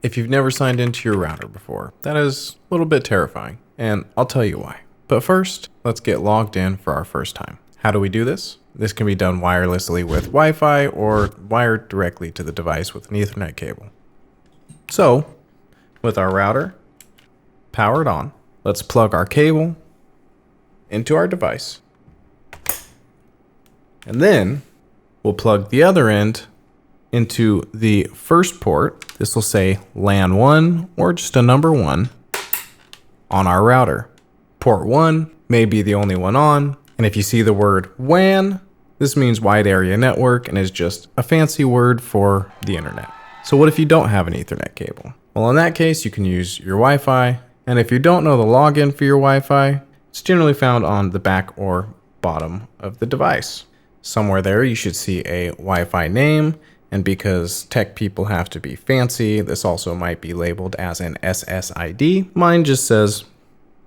if you've never signed into your router before. That is a little bit terrifying, and I'll tell you why. But first, let's get logged in for our first time. How do we do this? This can be done wirelessly with Wi-Fi or wired directly to the device with an Ethernet cable. So, with our router powered on, let's plug our cable into our device. And then we'll plug the other end into the first port. This will say LAN 1 or just a number 1 on our router. Port 1 may be the only one on, and if you see the word WAN, this means wide area network and is just a fancy word for the internet. So what if you don't have an Ethernet cable? Well, in that case, you can use your Wi-Fi, and if you don't know the login for your Wi-Fi, it's generally found on the back or bottom of the device. Somewhere there, you should see a Wi-Fi name, and because tech people have to be fancy, this also might be labeled as an SSID. Mine just says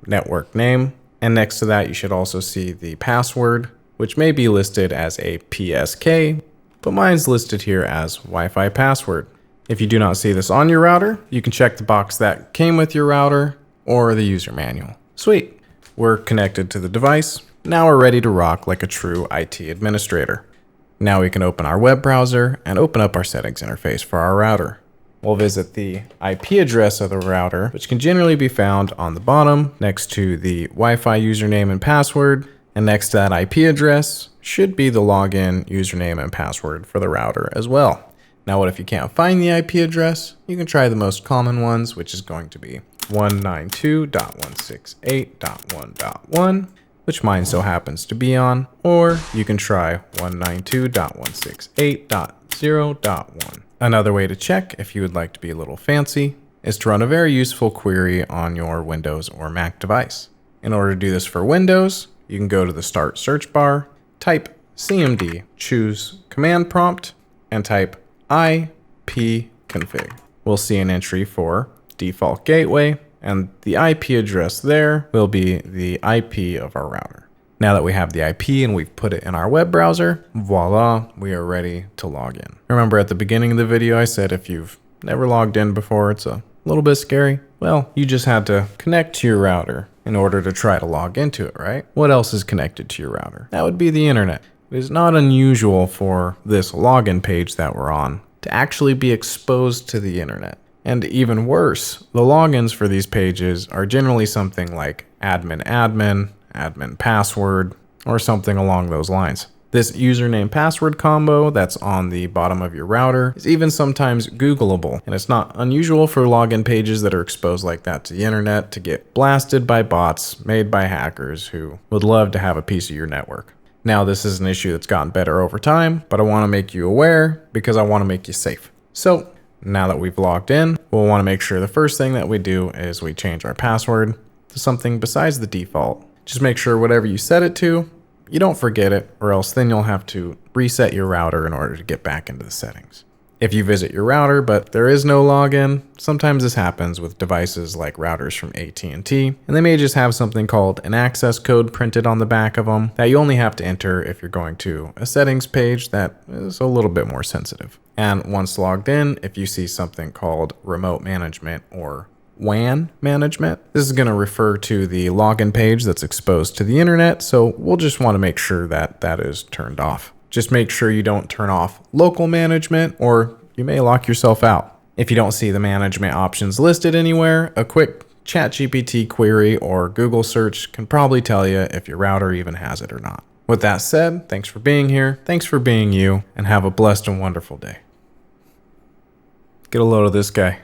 network name, and next to that, you should also see the password, which may be listed as a PSK, but mine's listed here as Wi-Fi password. If you do not see this on your router, you can check the box that came with your router or the user manual. Sweet, we're connected to the device. Now we're ready to rock like a true IT administrator. Now we can open our web browser and open up our settings interface for our router. We'll visit the IP address of the router, which can generally be found on the bottom next to the Wi-Fi username and password, and next to that IP address should be the login username and password for the router as well. Now what if you can't find the IP address? You can try the most common ones, which is going to be 192.168.1.1, which mine so happens to be on, or you can try 192.168.0.1. Another way to check, if you would like to be a little fancy, is to run a very useful query on your Windows or Mac device. In order to do this for Windows, you can go to the Start search bar, type CMD, choose Command Prompt, and type ipconfig. We'll see an entry for default gateway, and the IP address there will be the IP of our router. Now that we have the IP and we've put it in our web browser, voila, we are ready to log in. Remember at the beginning of the video I said if you've never logged in before, it's a little bit scary? Well, you just had to connect to your router in order to try to log into it, right? What else is connected to your router? That would be the internet. It is not unusual for this login page that we're on to actually be exposed to the internet. And even worse, the logins for these pages are generally something like admin password, or something along those lines. This username password combo that's on the bottom of your router is even sometimes Googleable, and it's not unusual for login pages that are exposed like that to the internet to get blasted by bots made by hackers who would love to have a piece of your network. Now, this is an issue that's gotten better over time, but I want to make you aware because I want to make you safe. So now that we've logged in, we'll want to make sure the first thing that we do is we change our password to something besides the default. Just make sure whatever you set it to, you don't forget it, or else then you'll have to reset your router in order to get back into the settings. If you visit your router but there is no login, sometimes this happens with devices like routers from AT&T, and they may just have something called an access code printed on the back of them that you only have to enter if you're going to a settings page that is a little bit more sensitive. And once logged in, if you see something called remote management or WAN management, this is going to refer to the login page that's exposed to the internet, so we'll just want to make sure that that is turned off. Just make sure you don't turn off local management or you may lock yourself out. If you don't see the management options listed anywhere, a quick ChatGPT query or Google search can probably tell you if your router even has it or not. With that said, thanks for being here, thanks for being you, and have a blessed and wonderful day. Get a load of this guy.